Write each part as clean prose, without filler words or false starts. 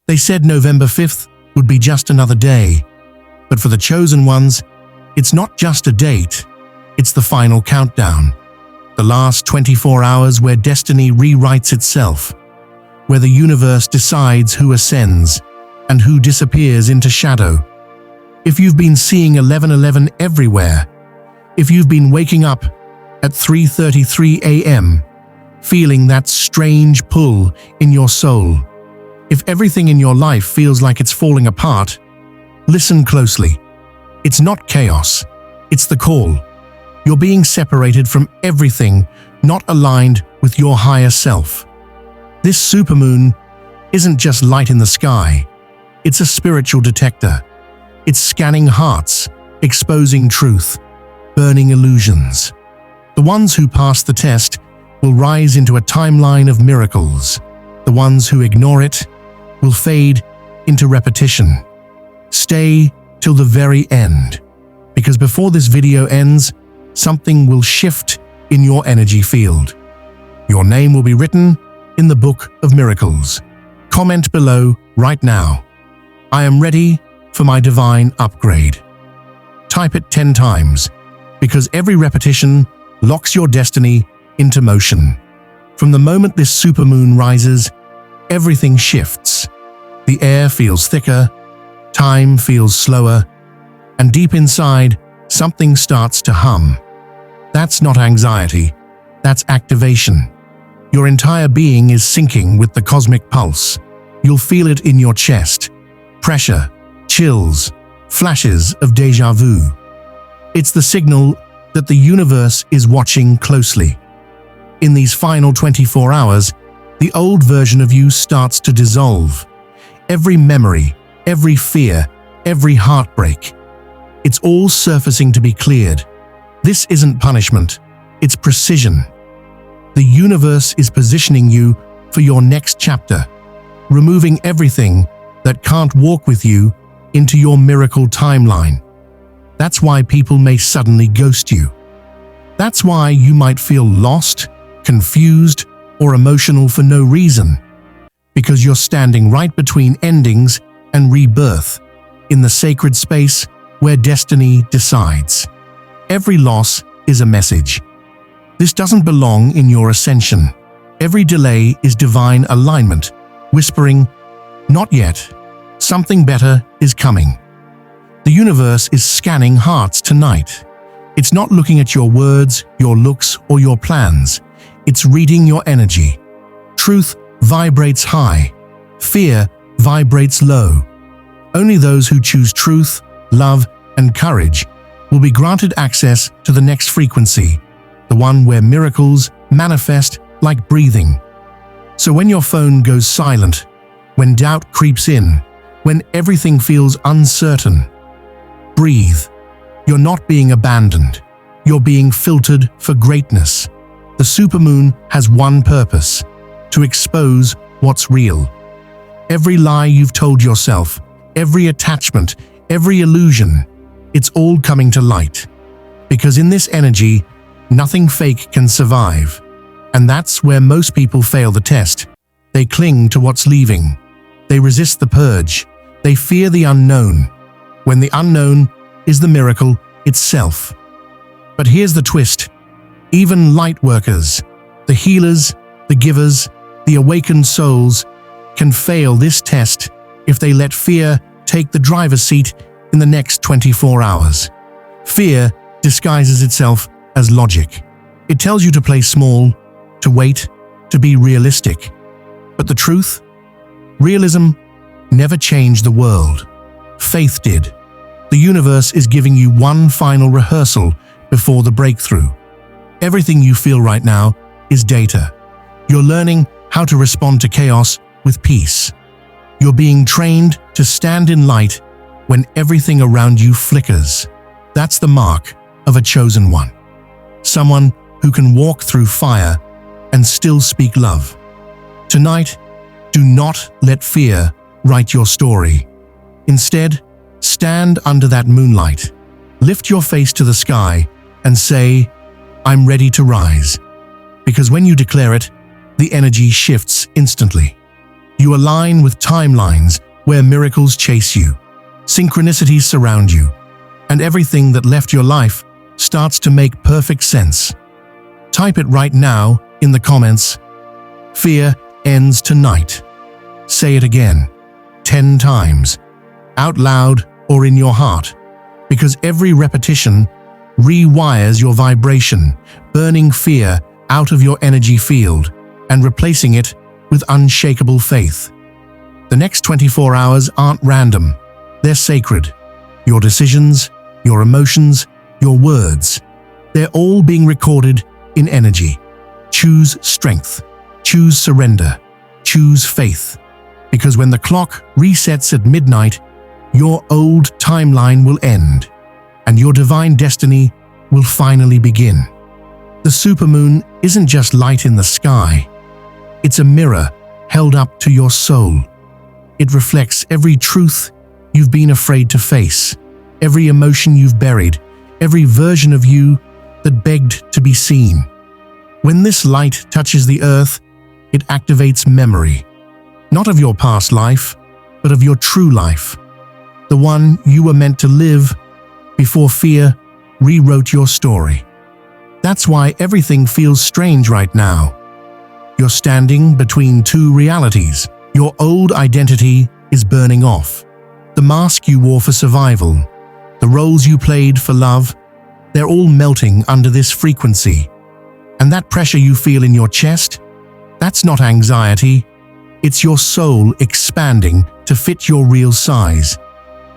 They said November 5th would be just another day, but for the chosen ones, it's not just a date, it's the final countdown. The last 24 hours where destiny rewrites itself, where the universe decides who ascends and who disappears into shadow. If you've been seeing 11:11 everywhere, if you've been waking up at 3:33 a.m., feeling that strange pull in your soul, if everything in your life feels like it's falling apart, listen closely. It's not chaos, it's the call. You're being separated from everything not aligned with your higher self. This supermoon isn't just light in the sky, it's a spiritual detector. It's scanning hearts, exposing truth, burning illusions. The ones who pass the test will rise into a timeline of miracles. The ones who ignore it will fade into repetition. Stay till the very end, because before this video ends, something will shift in your energy field. Your name will be written in the Book of Miracles. Comment below right now. I am ready for my divine upgrade. Type it 10 times, because every repetition locks your destiny into motion. From the moment this supermoon rises, everything shifts. The air feels thicker, time feels slower, and deep inside, something starts to hum. That's not anxiety, that's activation. Your entire being is syncing with the cosmic pulse. You'll feel it in your chest. Pressure, chills, flashes of déjà vu. It's the signal that the universe is watching closely. In these final 24 hours, the old version of you starts to dissolve. Every memory, every fear, every heartbreak. It's all surfacing to be cleared. This isn't punishment, it's precision. The universe is positioning you for your next chapter, removing everything that can't walk with you into your miracle timeline. That's why people may suddenly ghost you. That's why you might feel lost, confused, or emotional for no reason. Because you're standing right between endings and rebirth, in the sacred space where destiny decides. Every loss is a message. This doesn't belong in your ascension. Every delay is divine alignment, whispering, "Not yet. Something better is coming." The universe is scanning hearts tonight. It's not looking at your words, your looks, or your plans. It's reading your energy. Truth vibrates high. Fear vibrates low. Only those who choose truth, love, and courage will be granted access to the next frequency, the one where miracles manifest like breathing. So when your phone goes silent, when doubt creeps in, when everything feels uncertain, breathe. You're not being abandoned. You're being filtered for greatness. The supermoon has one purpose: to expose what's real. Every lie you've told yourself, every attachment, every illusion, it's all coming to light. Because in this energy, nothing fake can survive. And that's where most people fail the test. They cling to what's leaving. They resist the purge. They fear the unknown, when the unknown is the miracle itself. But here's the twist. Even light workers, the healers, the givers, the awakened souls, can fail this test if they let fear take the driver's seat in the next 24 hours. Fear disguises itself as logic. It tells you to play small, to wait, to be realistic. But the truth? Realism never changed the world. Faith did. The universe is giving you one final rehearsal before the breakthrough. Everything you feel right now is data. You're learning how to respond to chaos with peace. You're being trained to stand in light when everything around you flickers. That's the mark of a chosen one. Someone who can walk through fire and still speak love. Tonight, do not let fear write your story. Instead, stand under that moonlight, lift your face to the sky, and say, "I'm ready to rise." Because when you declare it, the energy shifts instantly. You align with timelines where miracles chase you, synchronicities surround you, and everything that left your life starts to make perfect sense. Type it right now in the comments. Fear ends tonight. Say it again, 10 times, out loud or in your heart, because every repetition rewires your vibration, burning fear out of your energy field and replacing it with unshakable faith. The next 24 hours aren't random. They're sacred. Your decisions, your emotions, your words, they're all being recorded in energy. Choose strength. Choose surrender. Choose faith. Because when the clock resets at midnight, your old timeline will end, and your divine destiny will finally begin. The supermoon isn't just light in the sky. It's a mirror held up to your soul. It reflects every truth you've been afraid to face, every emotion you've buried, every version of you that begged to be seen. When this light touches the earth, it activates memory, not of your past life, but of your true life, the one you were meant to live before fear rewrote your story. That's why everything feels strange right now. You're standing between two realities. Your old identity is burning off. The mask you wore for survival, the roles you played for love, they're all melting under this frequency. And that pressure you feel in your chest, that's not anxiety. It's your soul expanding to fit your real size.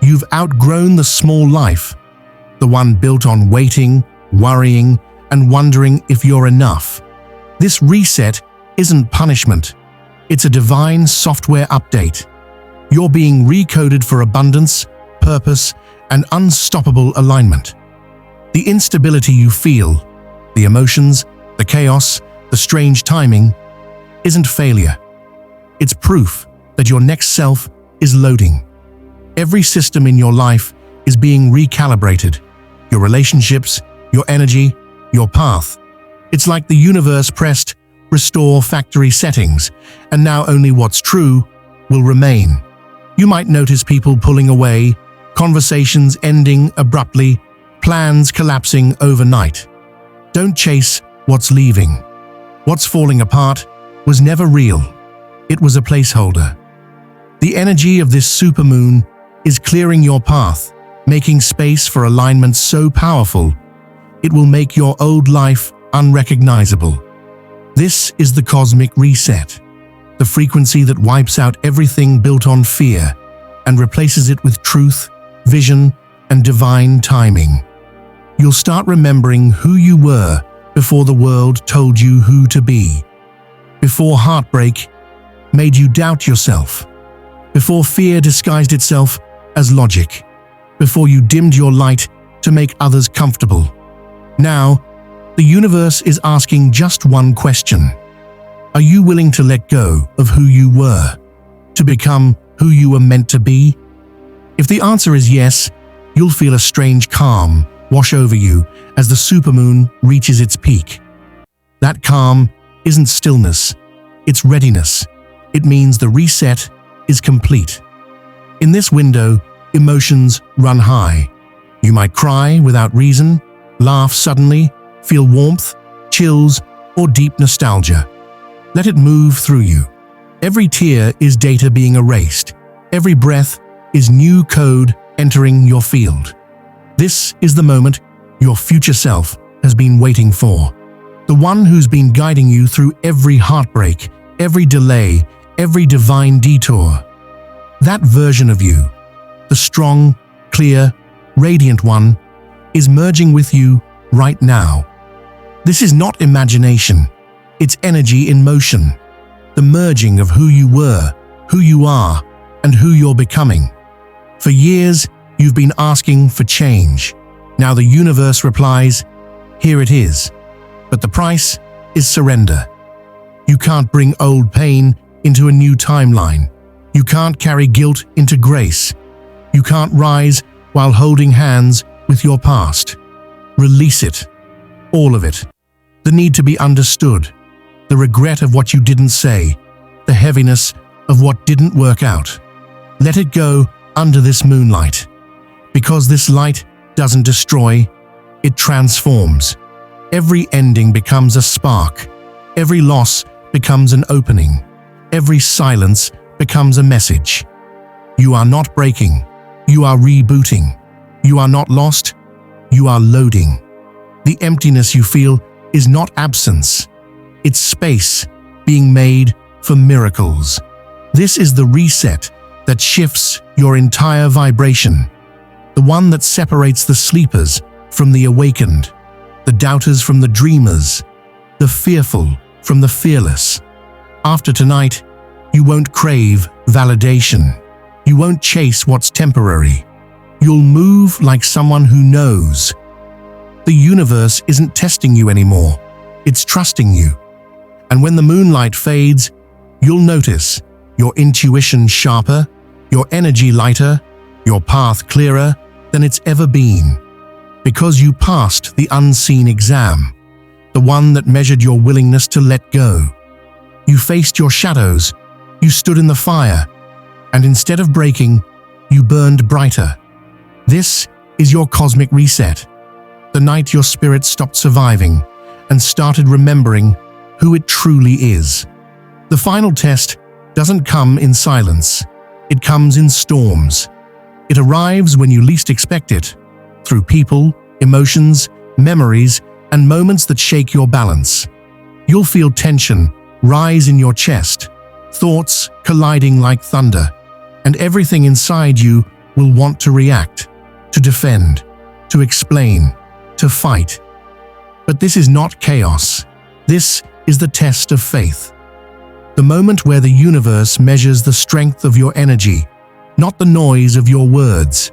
You've outgrown the small life, the one built on waiting, worrying, and wondering if you're enough. This reset isn't punishment. It's a divine software update. You're being recoded for abundance, purpose, and unstoppable alignment. The instability you feel, the emotions, the chaos, the strange timing, isn't failure. It's proof that your next self is loading. Every system in your life is being recalibrated. Your relationships, your energy, your path. It's like the universe pressed restore factory settings, and now only what's true will remain. You might notice people pulling away, conversations ending abruptly, plans collapsing overnight. Don't chase what's leaving. What's falling apart was never real. It was a placeholder. The energy of this supermoon is clearing your path, making space for alignment so powerful, it will make your old life unrecognizable. This is the cosmic reset, the frequency that wipes out everything built on fear and replaces it with truth, vision, and divine timing. You'll start remembering who you were before the world told you who to be, before heartbreak made you doubt yourself, before fear disguised itself as logic, before you dimmed your light to make others comfortable. Now, the universe is asking just one question. Are you willing to let go of who you were, to become who you were meant to be? If the answer is yes, you'll feel a strange calm wash over you as the supermoon reaches its peak. That calm isn't stillness, it's readiness. It means the reset is complete. In this window, emotions run high. You might cry without reason, laugh suddenly, feel warmth, chills, or deep nostalgia. Let it move through you. Every tear is data being erased. Every breath is new code entering your field. This is the moment your future self has been waiting for. The one who's been guiding you through every heartbreak, every delay, every divine detour. That version of you, the strong, clear, radiant one, is merging with you right now. This is not imagination, it's energy in motion, the merging of who you were, who you are, and who you're becoming. For years, you've been asking for change. Now the universe replies, here it is. But the price is surrender. You can't bring old pain into a new timeline. You can't carry guilt into grace. You can't rise while holding hands with your past. Release it. All of it. The need to be understood. The regret of what you didn't say. The heaviness of what didn't work out. Let it go under this moonlight, because this light doesn't destroy, it transforms. Every ending becomes a spark. Every loss becomes an opening. Every silence becomes a message. You are not breaking. You are rebooting. You are not lost. You are loading. The emptiness you feel is not absence. It's space being made for miracles. This is the reset that shifts your entire vibration. The one that separates the sleepers from the awakened, the doubters from the dreamers, the fearful from the fearless. After tonight, you won't crave validation. You won't chase what's temporary. You'll move like someone who knows. The universe isn't testing you anymore. It's trusting you. And when the moonlight fades, you'll notice your intuition sharper, your energy lighter, your path clearer than it's ever been. Because you passed the unseen exam, the one that measured your willingness to let go. You faced your shadows, you stood in the fire, and instead of breaking, you burned brighter. This is your cosmic reset, the night your spirit stopped surviving and started remembering who it truly is. The final test doesn't come in silence. It comes in storms. It arrives when you least expect it, through people, emotions, memories, and moments that shake your balance. You'll feel tension rise in your chest, thoughts colliding like thunder, and everything inside you will want to react, to defend, to explain, to fight. But this is not chaos. This is the test of faith. The moment where the universe measures the strength of your energy, not the noise of your words.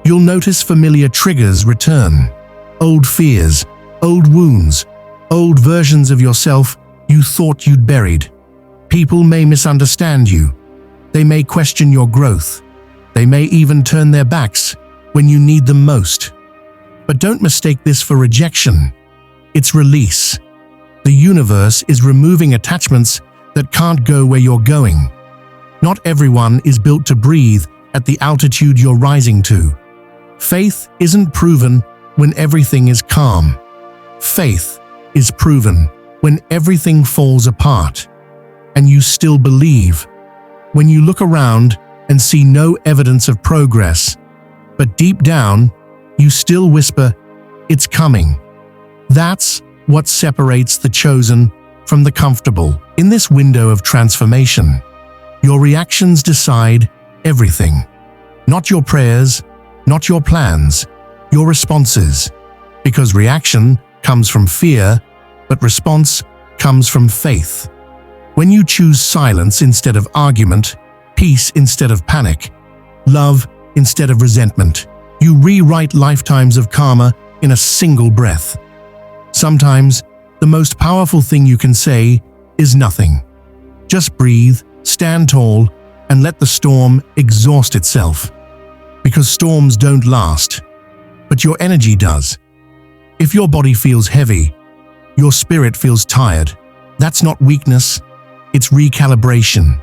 You'll notice familiar triggers return, old fears, old wounds, old versions of yourself you thought you'd buried. People may misunderstand you. They may question your growth. They may even turn their backs when you need them most. But don't mistake this for rejection. It's release. The universe is removing attachments that can't go where you're going. Not everyone is built to breathe at the altitude you're rising to. Faith isn't proven when everything is calm. Faith is proven when everything falls apart, and you still believe. When you look around and see no evidence of progress, but deep down, you still whisper, "It's coming." That's what separates the chosen from the comfortable. In this window of transformation, your reactions decide everything. Not your prayers, not your plans, your responses. Because reaction comes from fear, but response comes from faith. When you choose silence instead of argument, peace instead of panic, love instead of resentment, you rewrite lifetimes of karma in a single breath. Sometimes, the most powerful thing you can say is nothing. Just breathe, stand tall, and let the storm exhaust itself. Because storms don't last, but your energy does. If your body feels heavy, your spirit feels tired, that's not weakness, it's recalibration.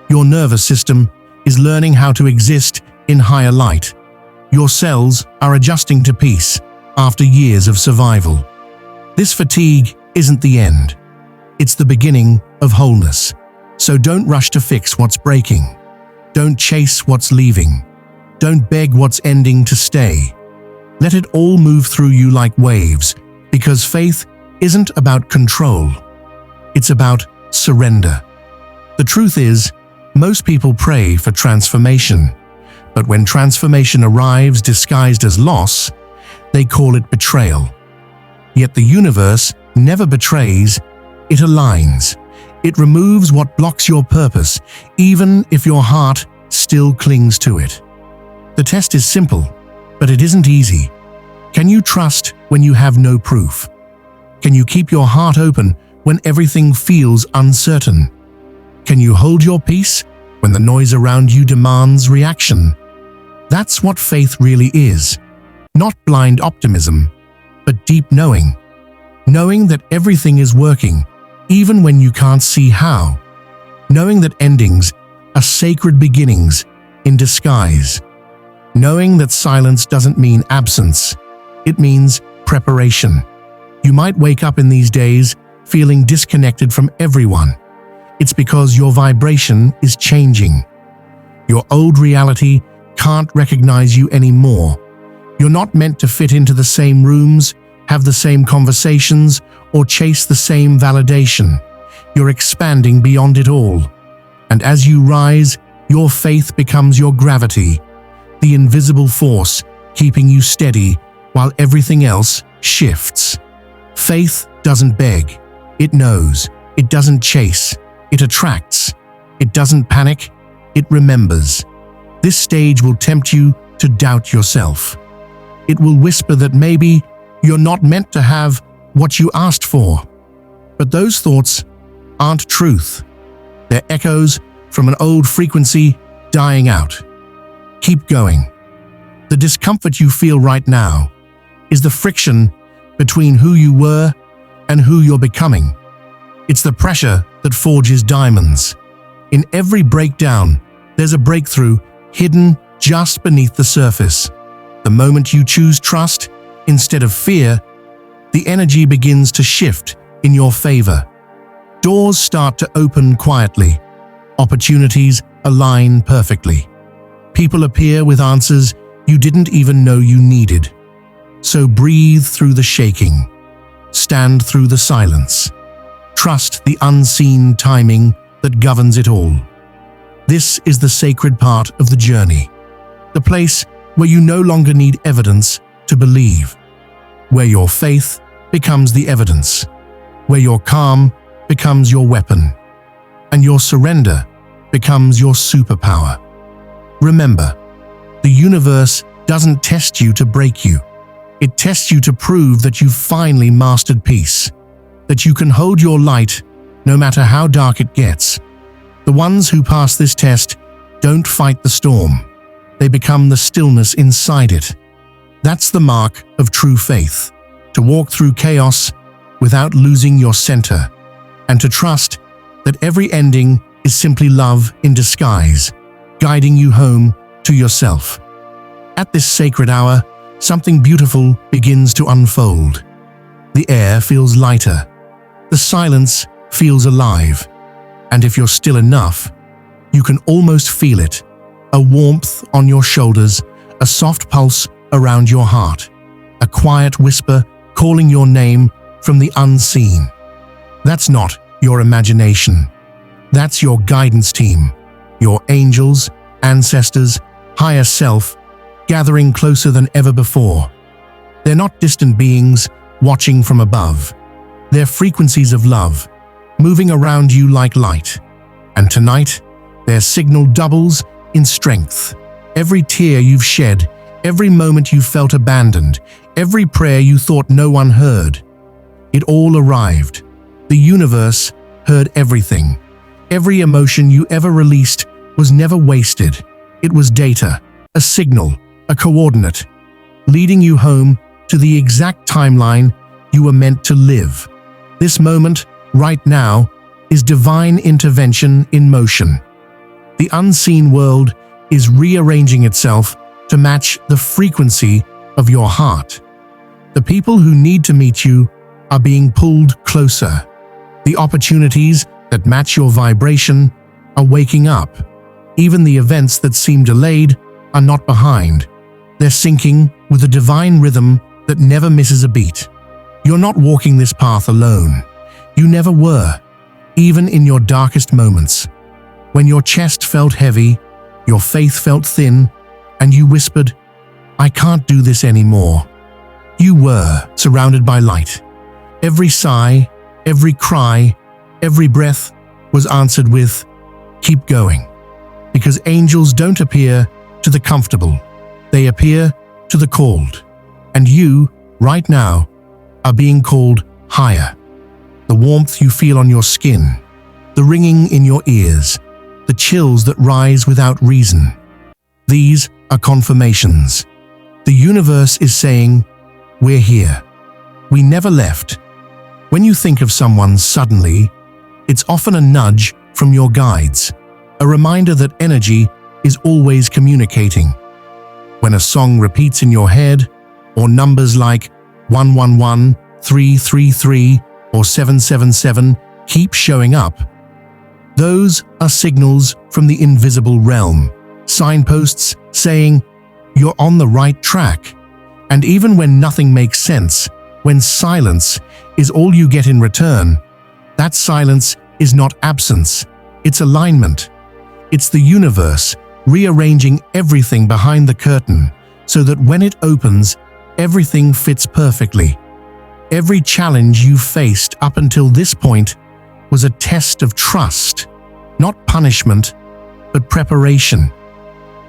Your nervous system is learning how to exist in higher light. Your cells are adjusting to peace after years of survival. This fatigue isn't the end. It's the beginning of wholeness. So don't rush to fix what's breaking. Don't chase what's leaving. Don't beg what's ending to stay. Let it all move through you like waves, because faith isn't about control. It's about surrender. The truth is, most people pray for transformation, but when transformation arrives disguised as loss, they call it betrayal. Yet the universe never betrays, it aligns. It removes what blocks your purpose, even if your heart still clings to it. The test is simple, but it isn't easy. Can you trust when you have no proof? Can you keep your heart open when everything feels uncertain? Can you hold your peace when the noise around you demands reaction? That's what faith really is. Not blind optimism, but deep knowing. Knowing that everything is working, even when you can't see how. knowing that endings are sacred beginnings in disguise, knowing that silence doesn't mean absence, it means preparation. You might wake up in these days feeling disconnected from everyone. It's because your vibration is changing. Your old reality can't recognize you anymore. You're not meant to fit into the same rooms, have the same conversations, or chase the same validation. You're expanding beyond it all. And as you rise, your faith becomes your gravity, the invisible force keeping you steady while everything else shifts. Faith doesn't beg. It knows. It doesn't chase. It attracts. It doesn't panic. It remembers. This stage will tempt you to doubt yourself. It will whisper that maybe you're not meant to have what you asked for. But those thoughts aren't truth. They're echoes from an old frequency dying out. Keep going. The discomfort you feel right now is the friction between who you were and who you're becoming. It's the pressure that forges diamonds. In every breakdown, there's a breakthrough hidden just beneath the surface. The moment you choose trust instead of fear, the energy begins to shift in your favor. Doors start to open quietly. Opportunities align perfectly. People appear with answers you didn't even know you needed. So breathe through the shaking. Stand through the silence. Trust the unseen timing that governs it all. This is the sacred part of the journey. The place where you no longer need evidence to believe. Where your faith becomes the evidence. Where your calm becomes your weapon. And your surrender becomes your superpower. Remember, the universe doesn't test you to break you. It tests you to prove that you've finally mastered peace, that you can hold your light no matter how dark it gets. The ones who pass this test don't fight the storm. They become the stillness inside it. That's the mark of true faith, to walk through chaos without losing your center, and to trust that every ending is simply love in disguise, guiding you home to yourself. At this sacred hour, something beautiful begins to unfold. The air feels lighter. The silence feels alive. And if you're still enough, you can almost feel it. A warmth on your shoulders, a soft pulse around your heart, a quiet whisper calling your name from the unseen. That's not your imagination. That's your guidance team, your angels, ancestors, higher self, gathering closer than ever before. They're not distant beings watching from above. They're frequencies of love, moving around you like light. And tonight, their signal doubles in strength. Every tear you've shed, every moment you felt abandoned, every prayer you thought no one heard, it all arrived. The universe heard everything. Every emotion you ever released was never wasted. It was data, a signal, a coordinate, leading you home to the exact timeline you were meant to live. This moment, right now, is divine intervention in motion. The unseen world is rearranging itself to match the frequency of your heart. The people who need to meet you are being pulled closer. The opportunities that match your vibration are waking up. Even the events that seem delayed are not behind. They're syncing with a divine rhythm that never misses a beat. You're not walking this path alone. You never were, even in your darkest moments. When your chest felt heavy, your faith felt thin, and you whispered, "I can't do this anymore." You were surrounded by light. Every sigh, every cry, every breath was answered with, "Keep going." Because angels don't appear to the comfortable. They appear to the called. And you, right now, are being called higher. The warmth you feel on your skin, the ringing in your ears, the chills that rise without reason. These are confirmations. The universe is saying, "We're here. We never left." When you think of someone suddenly, it's often a nudge from your guides, a reminder that energy is always communicating. When a song repeats in your head, or numbers like 111, 333, or 777 keep showing up, those are signals from the invisible realm, signposts saying you're on the right track. And even when nothing makes sense, when silence is all you get in return, that silence is not absence, it's alignment. It's the universe rearranging everything behind the curtain so that when it opens, everything fits perfectly. Every challenge you faced up until this point was a test of trust, not punishment, but preparation.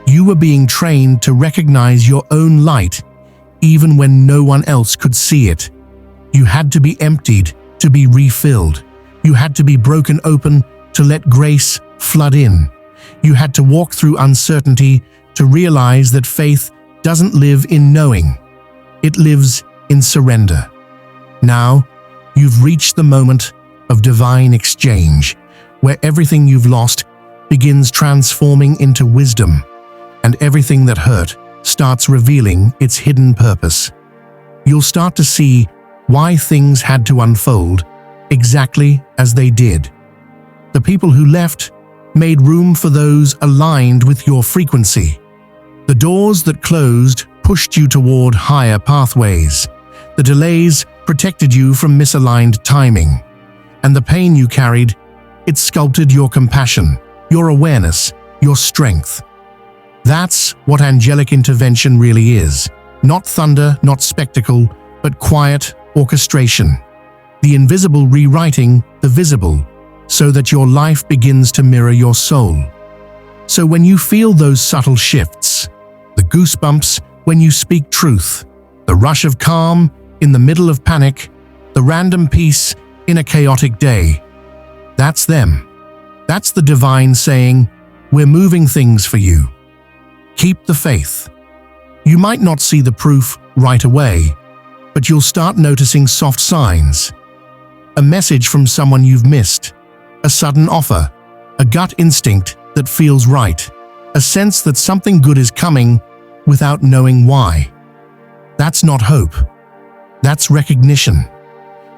You were being trained to recognize your own light even when no one else could see it. You had to be emptied to be refilled. You had to be broken open to let grace flood in. You had to walk through uncertainty to realize that faith doesn't live in knowing. It lives in surrender. Now, you've reached the moment of divine exchange, where everything you've lost begins transforming into wisdom, and everything that hurt starts revealing its hidden purpose. You'll start to see why things had to unfold exactly as they did. The people who left made room for those aligned with your frequency. The doors that closed pushed you toward higher pathways. The delays protected you from misaligned timing. And the pain you carried, it sculpted your compassion, your awareness, your strength. That's what angelic intervention really is. Not thunder, not spectacle, but quiet orchestration. The invisible rewriting the visible, so that your life begins to mirror your soul. So when you feel those subtle shifts, the goosebumps when you speak truth, the rush of calm in the middle of panic, the random peace in a chaotic day, that's them. That's the divine saying, we're moving things for you. Keep the faith. You might not see the proof right away, but you'll start noticing soft signs. A message from someone you've missed, a sudden offer, a gut instinct that feels right, a sense that something good is coming without knowing why. That's not hope. That's recognition.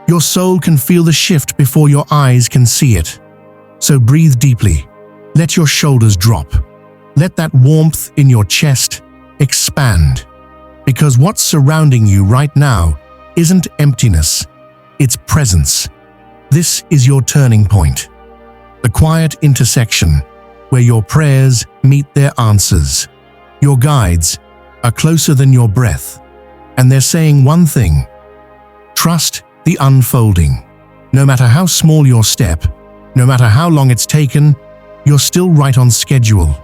Your soul can feel the shift before your eyes can see it. So breathe deeply. Let your shoulders drop. Let that warmth in your chest expand. Because what's surrounding you right now isn't emptiness, it's presence. This is your turning point. The quiet intersection where your prayers meet their answers. Your guides are closer than your breath, and they're saying one thing: trust the unfolding. No matter how small your step, no matter how long it's taken, you're still right on schedule.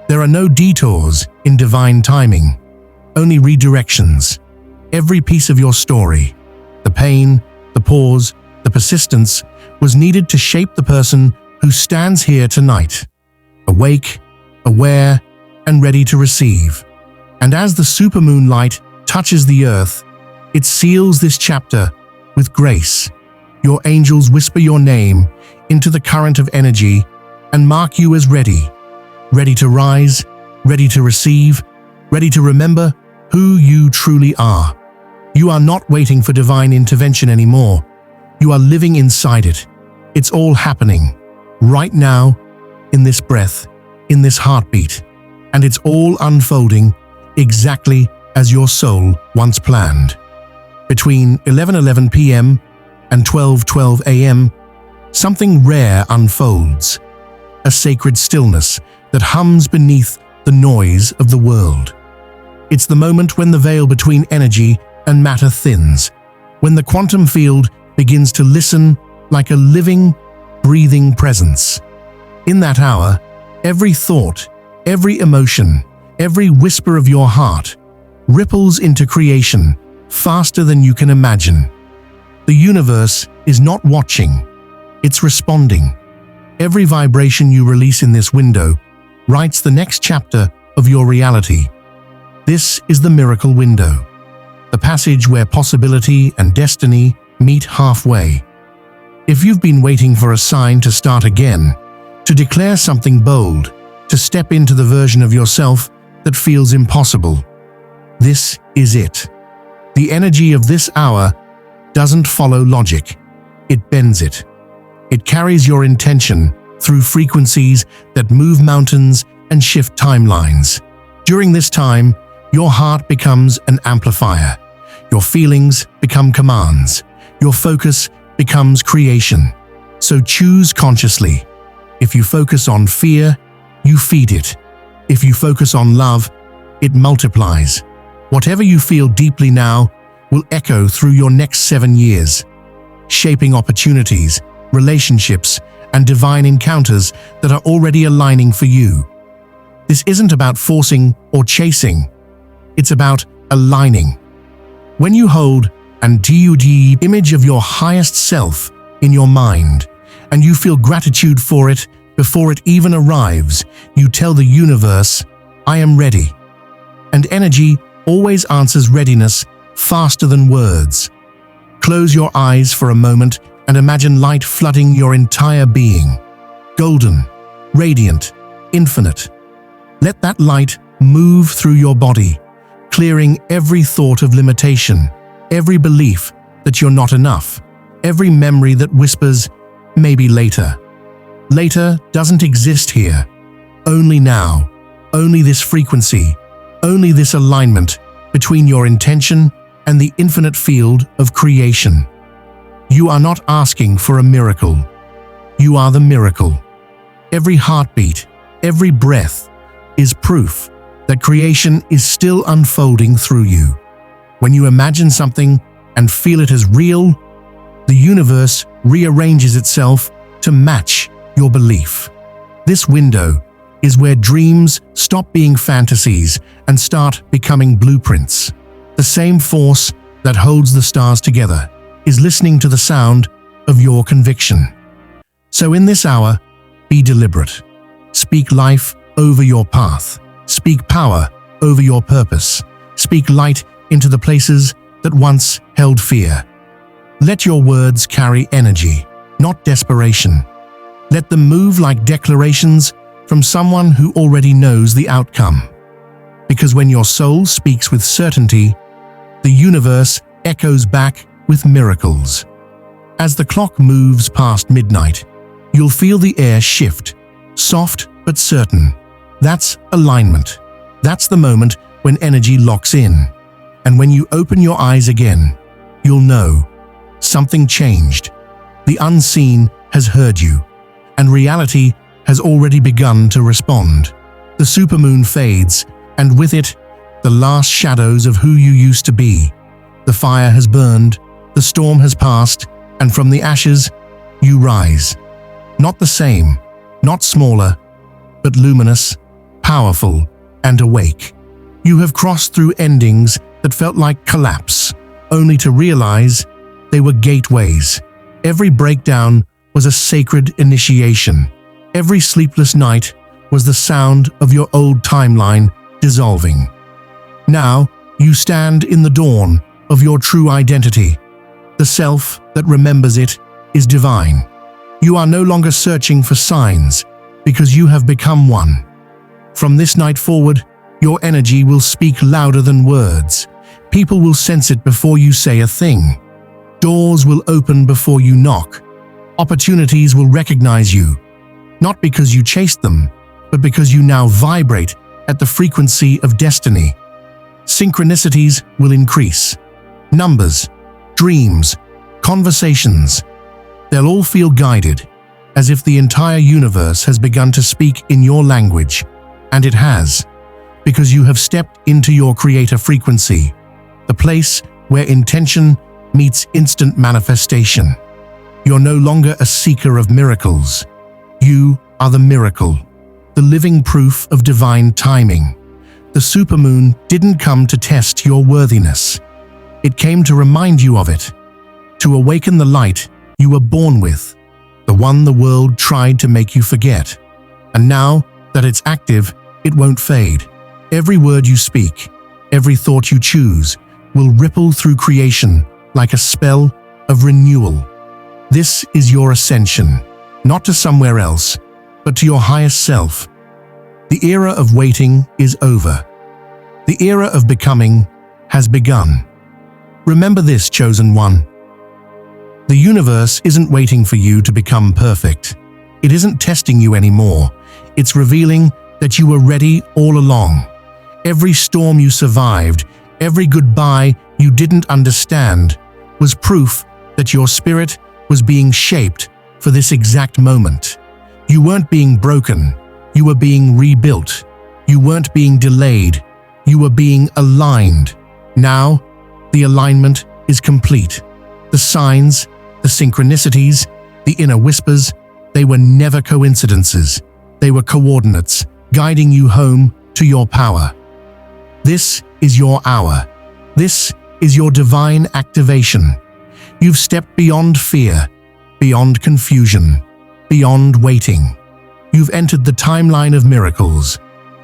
There are no detours in divine timing, only redirections. Every piece of your story, the pain, the pause, the persistence, was needed to shape the person who stands here tonight, awake, aware, and ready to receive. And as the supermoon light touches the earth, it seals this chapter with grace. Your angels whisper your name into the current of energy and mark you as ready. Ready to rise, ready to receive, ready to remember who you truly are. You are not waiting for divine intervention anymore. You are living inside it. It's all happening right now, in this breath, in this heartbeat, and it's all unfolding exactly as your soul once planned. Between 11:11 p.m. and 12:12 a.m., something rare unfolds, a sacred stillness that hums beneath the noise of the world. It's the moment when the veil between energy and matter thins, when the quantum field begins to listen like a living, breathing presence. In that hour, every thought, every emotion, every whisper of your heart ripples into creation faster than you can imagine. The universe is not watching, it's responding. Every vibration you release in this window writes the next chapter of your reality. This is the miracle window, the passage where possibility and destiny meet halfway. If you've been waiting for a sign to start again, to declare something bold, to step into the version of yourself that feels impossible. This is it. The energy of this hour doesn't follow logic, it bends it. It carries your intention through frequencies that move mountains and shift timelines. During this time, your heart becomes an amplifier. Your feelings become commands. Your focus becomes creation. So choose consciously. If you focus on fear, you feed it. If you focus on love, it multiplies. Whatever you feel deeply now will echo through your next 7 years, shaping opportunities, relationships, and divine encounters that are already aligning for you. This isn't about forcing or chasing. It's about aligning. When you hold an image of your highest self in your mind, and you feel gratitude for it before it even arrives, you tell the universe, "I am ready." And energy always answers readiness faster than words. Close your eyes for a moment and imagine light flooding your entire being. Golden, radiant, infinite. Let that light move through your body, clearing every thought of limitation, every belief that you're not enough, every memory that whispers, "Maybe later." Later doesn't exist here. Only now, only this frequency, only this alignment between your intention and the infinite field of creation. You are not asking for a miracle. You are the miracle. Every heartbeat, every breath is proof that creation is still unfolding through you. When you imagine something and feel it as real, the universe rearranges itself to match your belief. This window is where dreams stop being fantasies and start becoming blueprints. The same force that holds the stars together is listening to the sound of your conviction. So in this hour, be deliberate. Speak life over your path. Speak power over your purpose. Speak light into the places that once held fear. Let your words carry energy, not desperation. Let them move like declarations from someone who already knows the outcome. Because when your soul speaks with certainty, the universe echoes back with miracles. As the clock moves past midnight, you'll feel the air shift, soft but certain. That's alignment. That's the moment when energy locks in. And when you open your eyes again, you'll know something changed. The unseen has heard you, and reality has already begun to respond. The supermoon fades, and with it, the last shadows of who you used to be. The fire has burned, the storm has passed, and from the ashes, you rise. Not the same, not smaller, but luminous, powerful, and awake. You have crossed through endings that felt like collapse, only to realize they were gateways. Every breakdown was a sacred initiation. Every sleepless night was the sound of your old timeline dissolving. Now, you stand in the dawn of your true identity. The self that remembers it is divine. You are no longer searching for signs because you have become one. From this night forward, your energy will speak louder than words. People will sense it before you say a thing. Doors will open before you knock. Opportunities will recognize you, not because you chased them, but because you now vibrate at the frequency of destiny. Synchronicities will increase. Numbers, dreams, conversations. They'll all feel guided, as if the entire universe has begun to speak in your language. And it has, because you have stepped into your creator frequency, the place where intention meets instant manifestation. You're no longer a seeker of miracles. You are the miracle, the living proof of divine timing. The supermoon didn't come to test your worthiness. It came to remind you of it, to awaken the light you were born with, the one the world tried to make you forget. And now that it's active, it won't fade. Every word you speak, every thought you choose, will ripple through creation like a spell of renewal. This is your ascension, not to somewhere else, but to your highest self. The era of waiting is over. The era of becoming has begun. Remember this, chosen one. The universe isn't waiting for you to become perfect. It isn't testing you anymore. It's revealing that you were ready all along. Every storm you survived, every goodbye you didn't understand, was proof that your spirit was being shaped for this exact moment. You weren't being broken. You were being rebuilt. You weren't being delayed. You were being aligned. Now, the alignment is complete. The signs, the synchronicities, the inner whispers, they were never coincidences. They were coordinates, guiding you home to your power. This is your hour. This is your divine activation. You've stepped beyond fear, beyond confusion, beyond waiting. You've entered the timeline of miracles,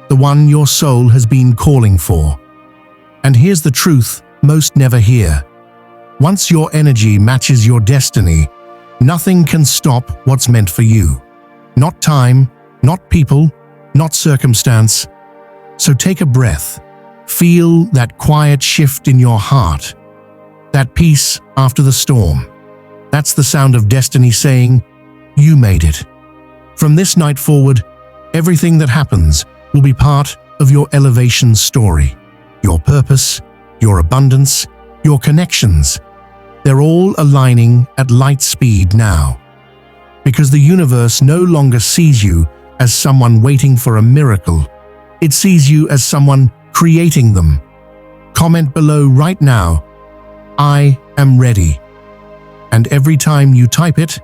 the one your soul has been calling for. And here's the truth most never hear. Once your energy matches your destiny, nothing can stop what's meant for you. Not time, not people, not circumstance. So take a breath. Feel that quiet shift in your heart. That peace after the storm. That's the sound of destiny saying, you made it. From this night forward, everything that happens will be part of your elevation story. Your purpose, your abundance, your connections. They're all aligning at light speed now. Because the universe no longer sees you as someone waiting for a miracle. It sees you as someone creating them. Comment below right now, I am ready. And every time you type it,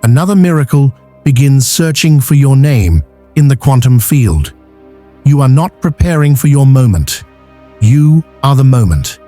another miracle begins searching for your name in the quantum field. You are not preparing for your moment. You are the moment.